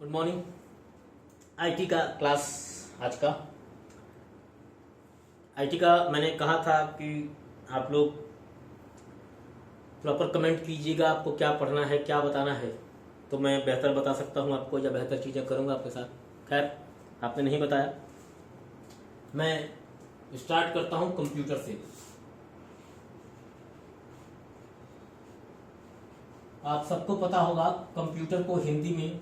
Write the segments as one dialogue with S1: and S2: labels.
S1: Good morning. IT का class आज का आईटी का मैंने कहा था कि आप लोग प्रॉपर कमेंट कीजिएगा, आपको क्या पढ़ना है, क्या बताना है, तो मैं बेहतर बता सकता हूँ आपको या बेहतर चीज़ें करूँगा आपके साथ। खैर, आपने नहीं बताया, मैं स्टार्ट करता हूँ कंप्यूटर से। आप सबको पता होगा कंप्यूटर को हिंदी में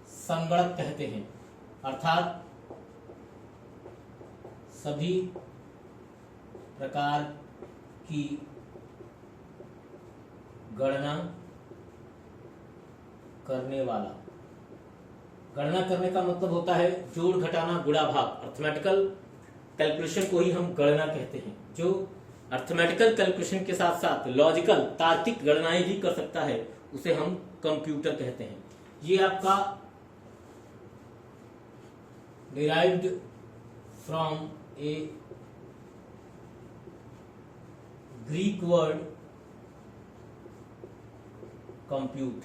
S1: संगणक कहते हैं, अर्थात सभी प्रकार की गणना करने वाला। गणना करने का मतलब होता है जोड़ घटाना गुणा भाग। अर्थमेटिकल कैलकुलेशन को ही हम गणना कहते हैं। जो अर्थमेटिकल कैलकुलेशन के साथ साथ लॉजिकल तार्किक गणनाएं भी कर सकता है उसे हम कंप्यूटर कहते हैं। ये आपका derived from a Greek word compute।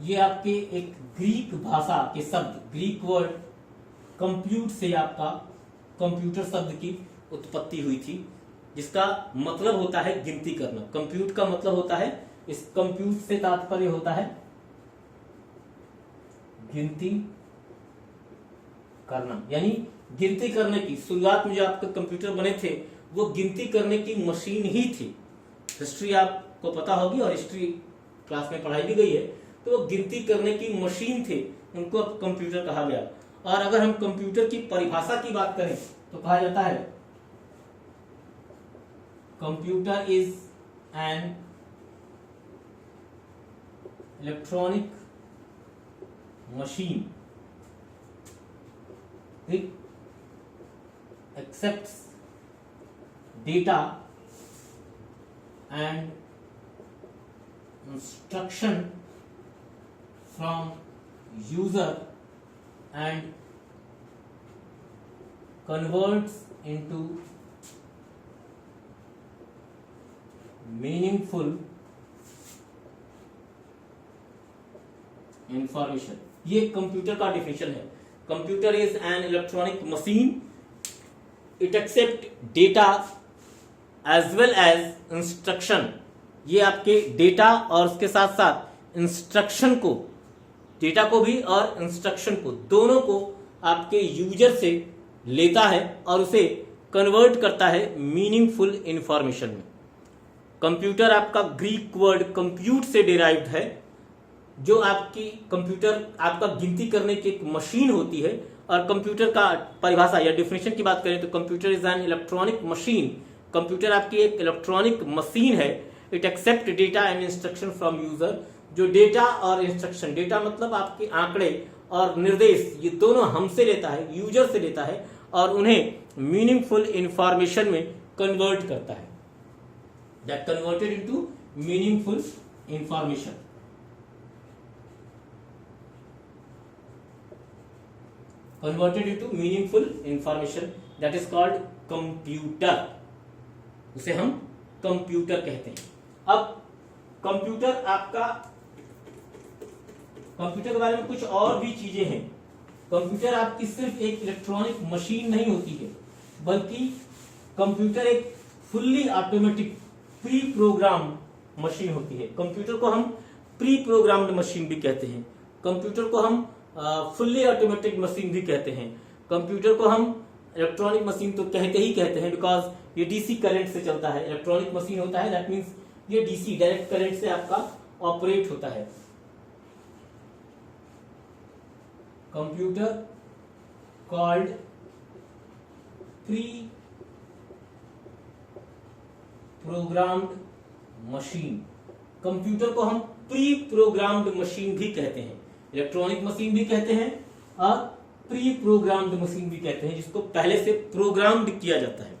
S1: ये आपके एक ग्रीक भाषा के शब्द, ग्रीक वर्ड कंप्यूट से आपका कंप्यूटर शब्द की उत्पत्ति हुई थी, जिसका मतलब होता है गिनती करना। कंप्यूट का मतलब होता है, इस कंप्यूट से तात्पर्य होता है गिनती करना। यानी गिनती करने की शुरुआत में जो आपके कंप्यूटर बने थे वो गिनती करने की मशीन ही थी। हिस्ट्री आपको पता होगी और हिस्ट्री क्लास में पढ़ाई भी गई है, तो वो गिनती करने की मशीन थे, उनको अब कंप्यूटर कहा गया। और अगर हम कंप्यूटर की परिभाषा की बात करें तो कहा जाता है computer is an electronic machine it accepts data and instruction from user and converts into meaningful information। ये कंप्यूटर का डिफिनेशन है। Computer is an electronic machine, it accept data as well as instruction. ये आपके data और उसके साथ साथ instruction को, डेटा को भी और इंस्ट्रक्शन को, दोनों को आपके यूजर से लेता है और उसे कन्वर्ट करता है मीनिंगफुल इंफॉर्मेशन में। कंप्यूटर आपका ग्रीक वर्ड कंप्यूट से डिराइव्ड है, जो आपकी कंप्यूटर आपका गिनती करने की एक मशीन होती है। और कंप्यूटर का परिभाषा या डेफिनेशन की बात करें तो computer is an electronic machine. Computer आपकी एक इलेक्ट्रॉनिक मशीन है। It accept data and instruction from user. जो डेटा और इंस्ट्रक्शन, डेटा मतलब आपके आंकड़े और निर्देश, ये दोनों हमसे लेता है, यूजर से लेता है और उन्हें मीनिंगफुल इंफॉर्मेशन में कन्वर्ट करता है। That converted into meaningful information. Converted into meaningful information, that is called computer। उसे हम कंप्यूटर कहते हैं। अब कंप्यूटर आपका, कंप्यूटर के बारे में कुछ और भी चीजें हैं। कंप्यूटर आपकी सिर्फ एक इलेक्ट्रॉनिक मशीन नहीं होती है, बल्कि कंप्यूटर एक fully automatic pre programmed machine होती है। कंप्यूटर को हम प्री प्रोग्राम्ड मशीन भी कहते हैं। कंप्यूटर को हम फुल्ली ऑटोमेटिक मशीन भी कहते हैं। कंप्यूटर को हम इलेक्ट्रॉनिक मशीन तो कहते हैं, बिकॉज ये डीसी करंट से चलता है। इलेक्ट्रॉनिक मशीन होता है, दैट मीन्स ये डीसी डायरेक्ट करंट से आपका ऑपरेट होता है। Computer called pre programmed machine. Computer को हम प्री प्रोग्राम्ड मशीन भी कहते हैं, इलेक्ट्रॉनिक मशीन भी कहते हैं और प्री प्रोग्राम्ड मशीन भी कहते हैं, जिसको पहले से प्रोग्राम्ड किया जाता है।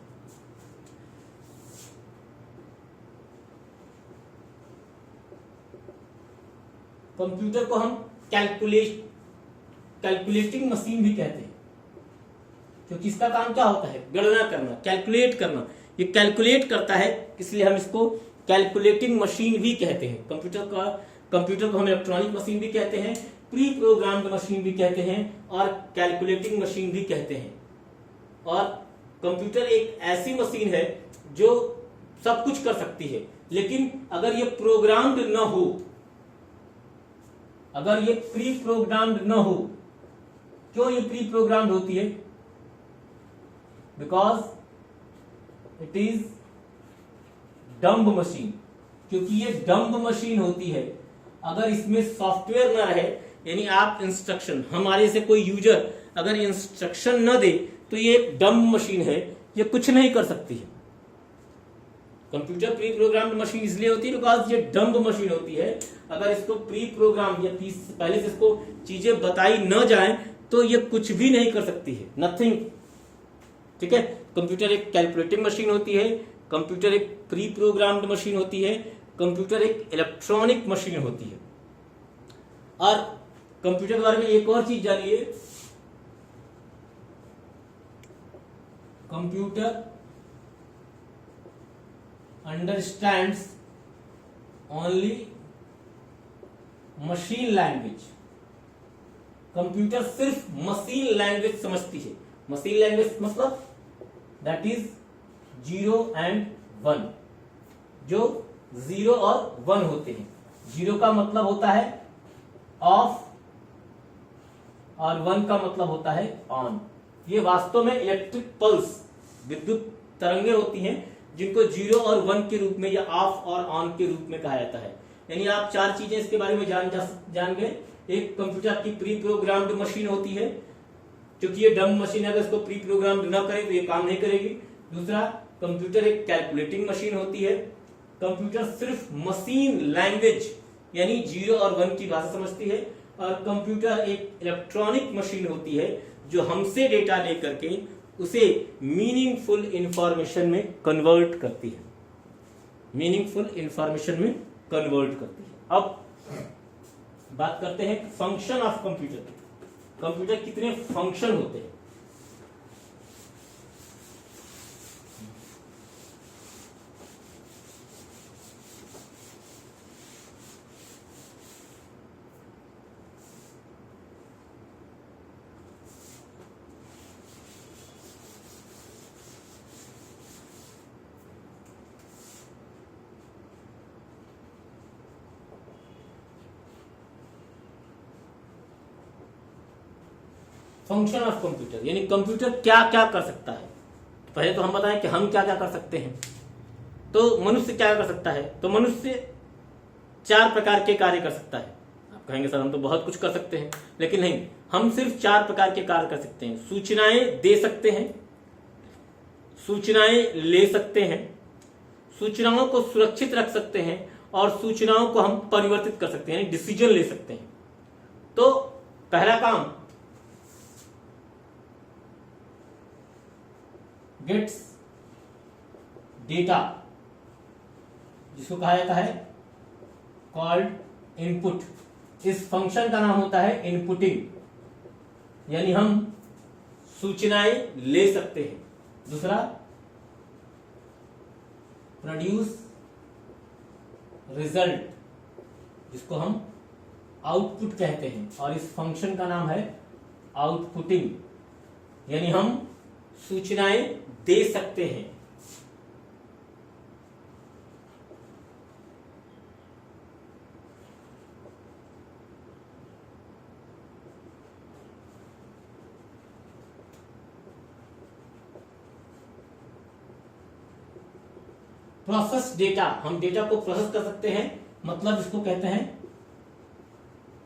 S1: कंप्यूटर को हम कैलकुलेटिंग मशीन भी कहते हैं, क्योंकि इसका काम क्या होता है? गणना करना, कैलकुलेट करना। ये कैलकुलेट करता है, इसलिए हम इसको कैलकुलेटिंग मशीन भी कहते हैं। कंप्यूटर को हम इलेक्ट्रॉनिक मशीन भी कहते हैं, प्री प्रोग्राम्ड मशीन भी कहते हैं और कैलकुलेटिंग मशीन भी कहते हैं। और कंप्यूटर एक ऐसी मशीन है जो सब कुछ कर सकती है, लेकिन अगर ये प्रोग्राम्ड न हो, अगर ये प्री प्रोग्राम्ड न हो, क्यों ये प्री प्रोग्राम्ड होती है? Because it is dumb machine, क्योंकि ये डम्ब मशीन होती है। अगर इसमें सॉफ्टवेयर ना रहे, यानी आप इंस्ट्रक्शन, हमारे से कोई यूजर अगर इंस्ट्रक्शन न दे, तो ये एक डम्ब मशीन है, ये कुछ नहीं कर सकती है। कंप्यूटर प्री प्रोग्राम्ड मशीन इसलिए होती है बिकॉज ये डम्ब मशीन होती है। अगर इसको प्री प्रोग्राम या पहले से इसको चीजें बताई न जाए तो ये कुछ भी नहीं कर सकती है, नथिंग। ठीक है, कंप्यूटर एक कैलकुलेटिंग मशीन होती है, कंप्यूटर एक प्री प्रोग्राम्ड मशीन होती है, कंप्यूटर एक इलेक्ट्रॉनिक मशीन होती है। और कंप्यूटर के बारे में एक और चीज जानिए, computer understands only machine language. Computer सिर्फ मशीन लैंग्वेज समझती है। मशीन लैंग्वेज मतलब दैट इज 0 and 1, जो 0 और 1 होते हैं। 0 का मतलब होता है ऑफ और 1 का मतलब होता है ऑन। ये वास्तव में इलेक्ट्रिक पल्स, विद्युत तरंगे होती हैं, जिनको 0 और 1 के रूप में या ऑफ और ऑन के रूप में कहा जाता है। यानी आप 4 चीजें इसके बारे में जान गए। एक, कंप्यूटर की प्री प्रोग्राम्ड मशीन होती है, क्योंकि ये डम्ब मशीन है, अगर इसको प्री प्रोग्राम्ड ना करें तो ये काम नहीं करेगी। दूसरा, कंप्यूटर एक कैलकुलेटिंग मशीन होती है। कंप्यूटर सिर्फ मशीन लैंग्वेज यानी 0 और 1 की भाषा समझती है। और कंप्यूटर एक इलेक्ट्रॉनिक मशीन होती है जो हमसे डेटा लेकर के उसे मीनिंगफुल इंफॉर्मेशन में कन्वर्ट करती है, मीनिंगफुल इंफॉर्मेशन में कन्वर्ट करती है। अब बात करते हैं फंक्शन ऑफ कंप्यूटर की। कंप्यूटर कितने फंक्शन होते हैं? फंक्शन ऑफ कंप्यूटर यानी कंप्यूटर क्या क्या कर सकता है। पहले तो हम बताएं कि हम क्या क्या कर सकते हैं। तो मनुष्य क्या कर सकता है? तो मनुष्य 4 प्रकार के कार्य कर सकता है। आप कहेंगे सर हम तो बहुत कुछ कर सकते हैं, लेकिन नहीं, हम सिर्फ 4 प्रकार के कार्य कर सकते हैं। सूचनाएं दे सकते हैं, सूचनाएं ले सकते हैं, सूचनाओं को सुरक्षित रख सकते हैं और सूचनाओं को हम परिवर्तित कर सकते हैं, यानी डिसीजन ले सकते हैं। तो पहला काम, गेट्स डेटा, जिसको कहा जाता है कॉल्ड इनपुट। इस फंक्शन का नाम होता है इनपुटिंग, यानी हम सूचनाएं ले सकते हैं। दूसरा, प्रोड्यूस रिजल्ट, जिसको हम आउटपुट कहते हैं, और इस फंक्शन का नाम है आउटपुटिंग, यानी हम सूचनाएं दे सकते हैं। प्रोसेस डेटा, हम डेटा को प्रोसेस कर सकते हैं, मतलब इसको कहते हैं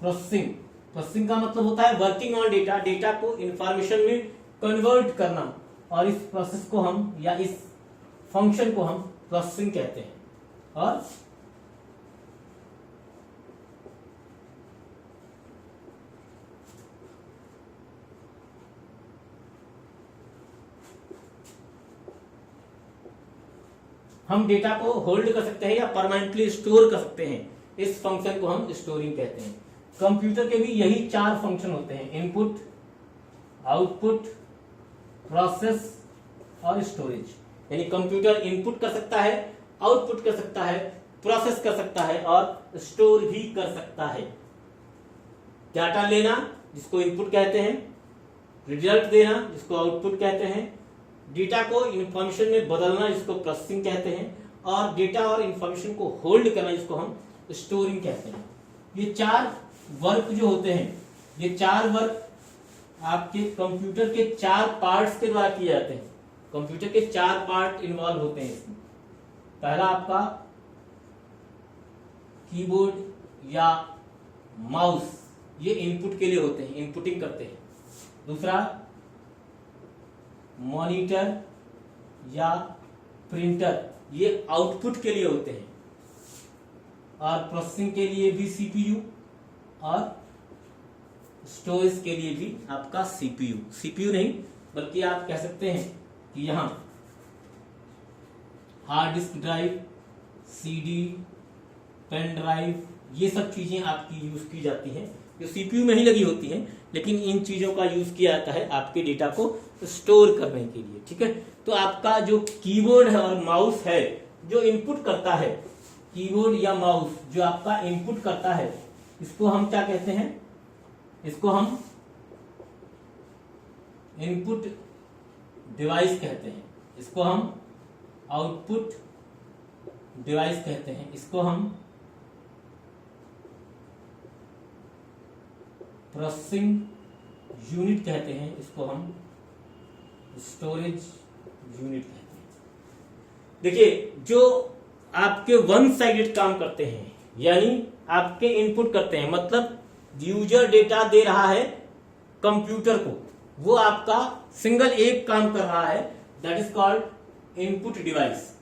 S1: प्रोसेसिंग। प्रोसेसिंग का मतलब होता है वर्किंग ऑन डेटा, डेटा को इंफॉर्मेशन में कन्वर्ट करना, और इस प्रोसेस को हम या इस फंक्शन को हम प्रोसेसिंग कहते हैं। और हम डेटा को होल्ड कर सकते हैं या परमानेंटली स्टोर कर सकते हैं, इस फंक्शन को हम स्टोरिंग कहते हैं। कंप्यूटर के भी यही 4 फंक्शन होते हैं, इनपुट, आउटपुट, प्रोसेस और स्टोरेज। यानी कंप्यूटर इनपुट कर सकता है, आउटपुट कर सकता है, प्रोसेस कर सकता है और स्टोर भी कर सकता है। डाटा लेना जिसको इनपुट कहते हैं, रिजल्ट देना जिसको आउटपुट कहते हैं, डेटा को इंफॉर्मेशन में बदलना जिसको प्रोसेसिंग कहते हैं, और डेटा और इंफॉर्मेशन को होल्ड करना जिसको हम स्टोरिंग कहते हैं। ये 4 वर्क जो होते हैं, ये 4 वर्क आपके कंप्यूटर के 4 पार्ट्स के द्वारा किए जाते हैं। कंप्यूटर के 4 पार्ट इन्वॉल्व होते हैं इसमें। पहला आपका कीबोर्ड या माउस, ये इनपुट के लिए होते हैं, इनपुटिंग करते हैं। दूसरा मॉनिटर या प्रिंटर, ये आउटपुट के लिए होते हैं। और प्रोसेसिंग के लिए भी सीपीयू और स्टोरेज के लिए भी आपका सीपीयू। सीपीयू नहीं बल्कि आप कह सकते हैं कि यहां hard disk drive, CD, pen drive, ये सब चीजें आपकी यूज की जाती हैं जो सीपीयू में ही लगी होती हैं, लेकिन इन चीजों का यूज किया जाता है आपके डेटा को स्टोर करने के लिए। ठीक है, तो आपका जो कीबोर्ड है और माउस है जो इनपुट करता है, कीबोर्ड या माउस जो आपका इनपुट करता है, इसको हम क्या कहते हैं? इसको हम इनपुट डिवाइस कहते हैं, इसको हम आउटपुट डिवाइस कहते हैं, इसको हम प्रोसेसिंग यूनिट कहते हैं, इसको हम स्टोरेज यूनिट कहते हैं। देखिए, जो आपके वन साइडेड काम करते हैं, यानी आपके इनपुट करते हैं, मतलब यूजर डेटा दे रहा है कंप्यूटर को, वो आपका सिंगल एक काम कर रहा है, that is called input device.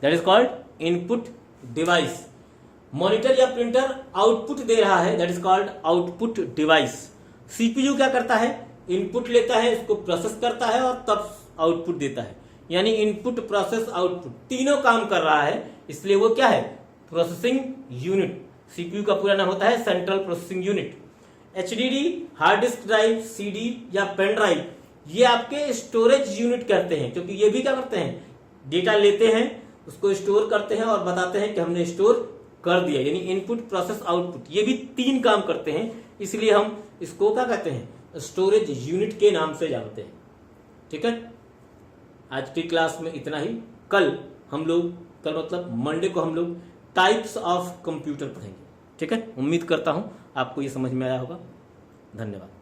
S1: That is called input device. Monitor या प्रिंटर आउटपुट दे रहा है, that is called output device. CPU क्या करता है? इनपुट लेता है, इसको प्रोसेस करता है और तब आउटपुट देता है, यानी इनपुट प्रोसेस आउटपुट तीनों काम कर रहा है, इसलिए वो क्या है? Processing unit. सीपीयू का पूरा नाम होता है central processing unit. HDD, hard disk drive, CD या पेन ड्राइव, ये आपके स्टोरेज यूनिट कहते हैं, क्योंकि ये भी क्या करते हैं? डेटा लेते हैं, उसको स्टोर करते हैं और बताते हैं कि हमने स्टोर कर दिया, यानी इनपुट प्रोसेस आउटपुट, ये भी 3 काम करते हैं, इसलिए हम इसको क्या कहते हैं? स्टोरेज यूनिट के नाम से जानते हैं। ठीक है, आज की क्लास में इतना ही। कल मतलब मंडे को हम लोग टाइप्स ऑफ कंप्यूटर पढ़ेंगे। ठीक है, उम्मीद करता हूं आपको ये समझ में आया होगा। धन्यवाद।